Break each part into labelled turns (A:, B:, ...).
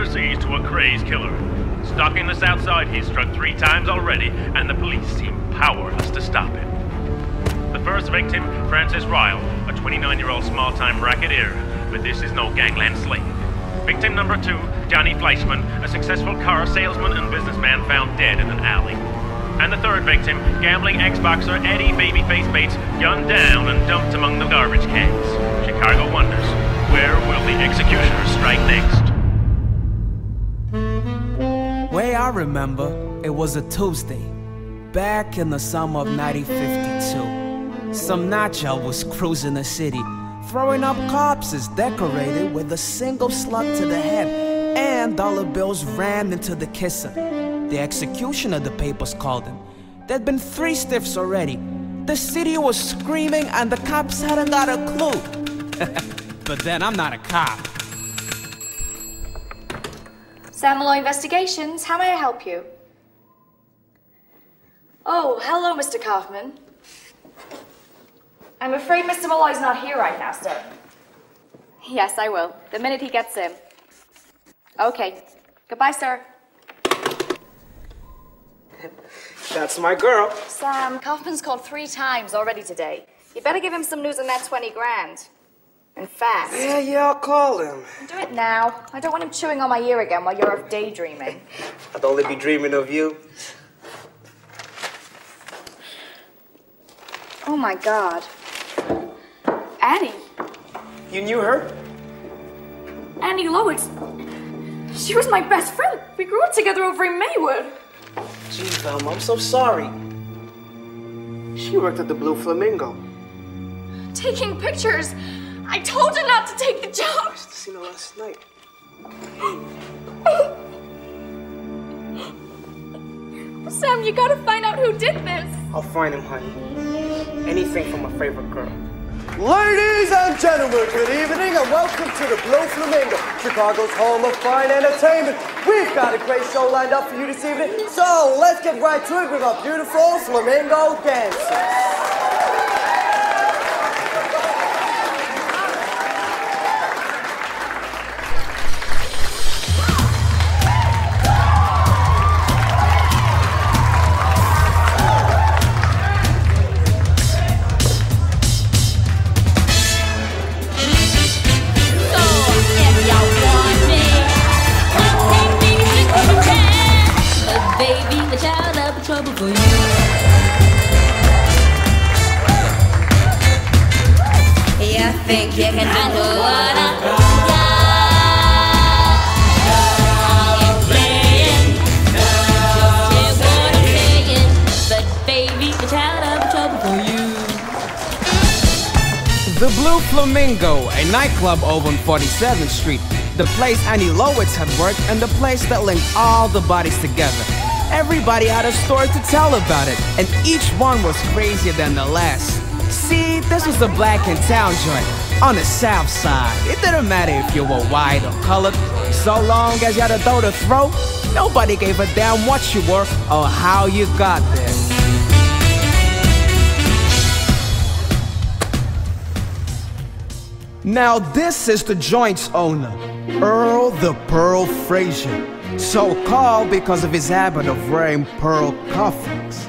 A: overseas to a crazed killer. Stalking the south side, he's struck 3 times already, and the police seem powerless to stop him. The first victim, Francis Ryle, a 29-year-old small-time racketeer, but this is no gangland slave. Victim number 2, Johnny Fleischman, a successful car salesman and businessman found dead in an alley. And the third victim, gambling ex-boxer Eddie Babyface Bates, gunned down and dumped among the garbage cans. Chicago wonders, where will the executioner strike next?
B: Way I remember, it was a Tuesday, back in the summer of 1952. Some nacho was cruising the city, throwing up corpses decorated with a single slug to the head and dollar bills rammed into the kisser. The executioner, the papers called him. There'd been 3 stiffs already. The city was screaming and the cops hadn't got a clue. But then I'm not a cop.
C: Sam Malloy Investigations, how may I help you? Oh, hello, Mr. Kaufman. I'm afraid Mr. Malloy's not here right now, sir. Yes, I will, the minute he gets in. Okay, goodbye, sir.
D: That's my girl.
C: Sam, Kaufman's called 3 times already today. You better give him some news on that 20 grand. And fast.
D: Yeah, I'll call him.
C: Do it now. I don't want him chewing on my ear again while you're off daydreaming.
D: I'd only be dreaming of you.
C: Oh my God. Annie.
D: You knew her?
C: Annie Lois. She was my best friend. We grew up together over in Maywood.
D: Gee, Velma, I'm so sorry. She worked at the Blue Flamingo.
C: Taking pictures. I told her not to take the job.
D: I used to see her last night.
C: Sam, you gotta find out who did this.
D: I'll find him, honey. Anything for my favorite girl.
E: Ladies and gentlemen, good evening and welcome to the Blue Flamingo, Chicago's home of fine entertainment. We've got a great show lined up for you this evening, so let's get right to it with our beautiful flamingo dancers.
F: Trouble for you. You think you can handle what I got? I'm playing, just hear what I'm saying. But baby, the child of trouble for you.
B: The Blue Flamingo, a nightclub over on 47th Street. The place Annie Lowitz had worked and the place that linked all the bodies together. Everybody had a story to tell about it, and each one was crazier than the last. See, this was the Black in Town joint, on the south side. It didn't matter if you were white or colored, so long as you had a dough to throw, nobody gave a damn what you were or how you got there. Now this is the joint's owner, Earl the Pearl Frazier. So called because of his habit of wearing pearl cufflinks.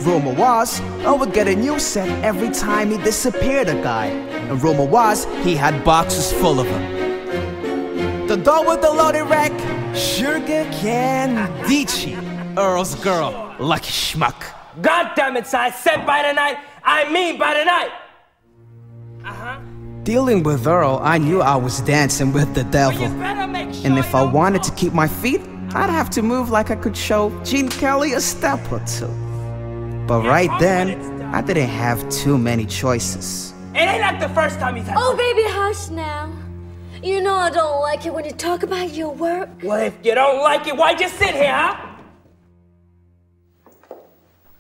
B: Rumor was, Earl would get a new set every time he disappeared a guy. And rumor was, he had boxes full of them. The door with the loaded rack, Sugar Candice, Earl's girl, lucky schmuck.
D: God damn it, I said by the night, I mean by the night!
B: Dealing with Earl, I knew I was dancing with the devil. And if I wanted to keep my feet, I'd have to move like I could show Gene Kelly a step or two. But right then, I didn't have too many choices.
D: It ain't like the first time he's had.
F: Oh, baby, hush now. You know I don't like it when you talk about your work.
D: Well, if you don't like it, why just sit here, huh?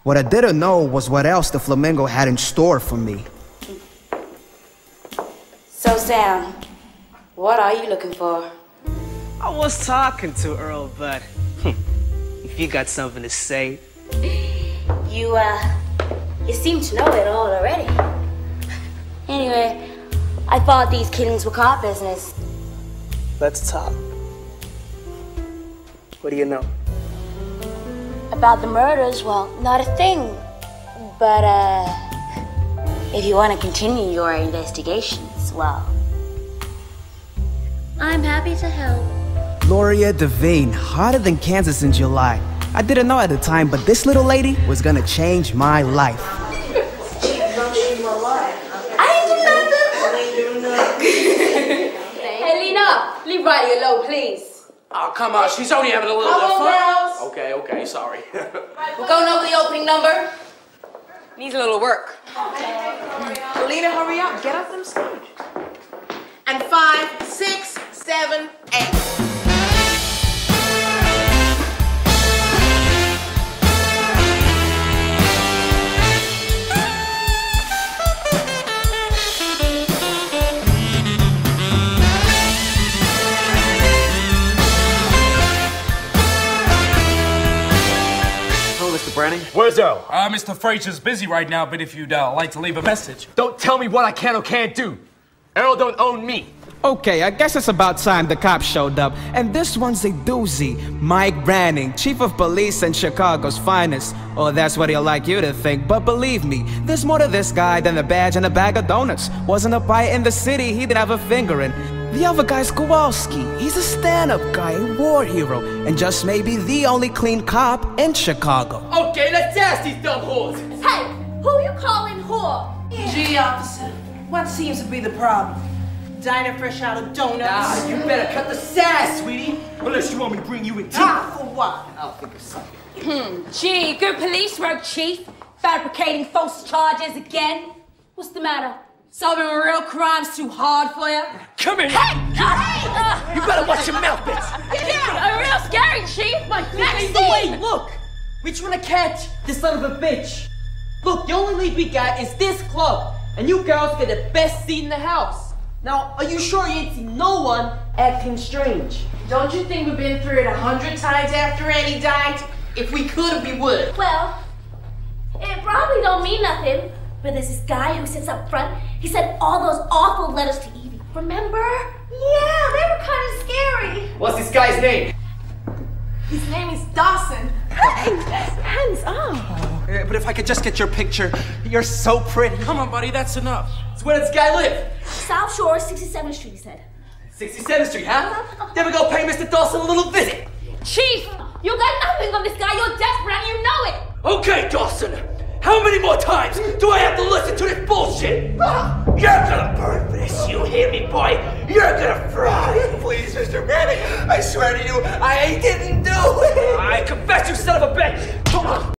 B: What I didn't know was what else the Flamingo had in store for me.
F: So, Sam, what are you looking for?
D: I was talking to Earl, but if you got something to say.
F: You seem to know it all already. Anyway, I thought these killings were car business.
D: Let's talk. What do you know?
F: About the murders, well, not a thing. But, if you want to continue your investigations, well, I'm happy to help.
B: Gloria Devane, hotter than Kansas in July. I didn't know at the time, but this little lady was gonna change my life.
G: Hey, Lena, leave Riley alone, please.
H: Oh, come on. She's only having a little bit of
G: Come on,
H: fun.
G: girls.
H: Okay, sorry.
G: We're going over the opening number. Needs a little work. Lena, hurry up. Get up them stage. And 5, 6, 7, 8.
H: Branning?
I: Where's Earl?
J: Mr. Frazier's busy right now, but if you'd like to leave a message.
I: Don't tell me what I can or can't do. Earl don't own me.
B: Okay, I guess it's about time the cops showed up. And this one's a doozy. Mike Branning, chief of police and Chicago's finest. Oh, that's what he'll like you to think. But believe me, there's more to this guy than a badge and a bag of donuts. Wasn't a fight in the city he didn't have a finger in. The other guy's Kowalski. He's a stand-up guy, a war hero, and just maybe the only clean cop in Chicago.
H: Okay, let's ask these dumb whores.
F: Hey, who you calling whore?
G: Gee, officer, what seems to be the problem? Diner fresh out of donuts.
H: You better cut the sass, sweetie. Unless you want me to bring you in tea.
G: For what?
H: I'll think of something.
F: Gee, good police work, Chief. Fabricating false charges again. What's the matter? Solving real crimes too hard for you?
H: Come here.
F: Hey!
H: You better watch your mouth, bitch.
F: Yeah, real scary, Chief.
D: Wait, look! We trying to catch this son of a bitch. Look, the only lead we got is this club, and you girls get the best seat in the house. Now, are you sure you ain't seen no one acting strange?
G: Don't you think we've been through it 100 times after Annie died? If we could, we would.
F: Well, it probably don't mean nothing, but there's this guy who sits up front. He sent all those awful letters to Evie. Remember? Yeah, they were kind of scary.
H: What's this guy's name?
G: His name is Dawson.
F: Hey, hands up.
D: But if I could just get your picture, you're so pretty.
J: Come on, buddy, that's enough.
H: So where does this guy live?
F: South Shore, 67th Street, he said.
H: 67th Street, huh? Then we go pay Mr. Dawson a little visit.
F: Chief, you got nothing on this guy. You're desperate and you know it.
H: Okay, Dawson. How many more times do I have to listen to this bullshit? You're gonna burn for this, you hear me, boy? You're gonna fry. Please, Mr. Branning, I swear to you, I didn't do it. I confess, you son of a bitch.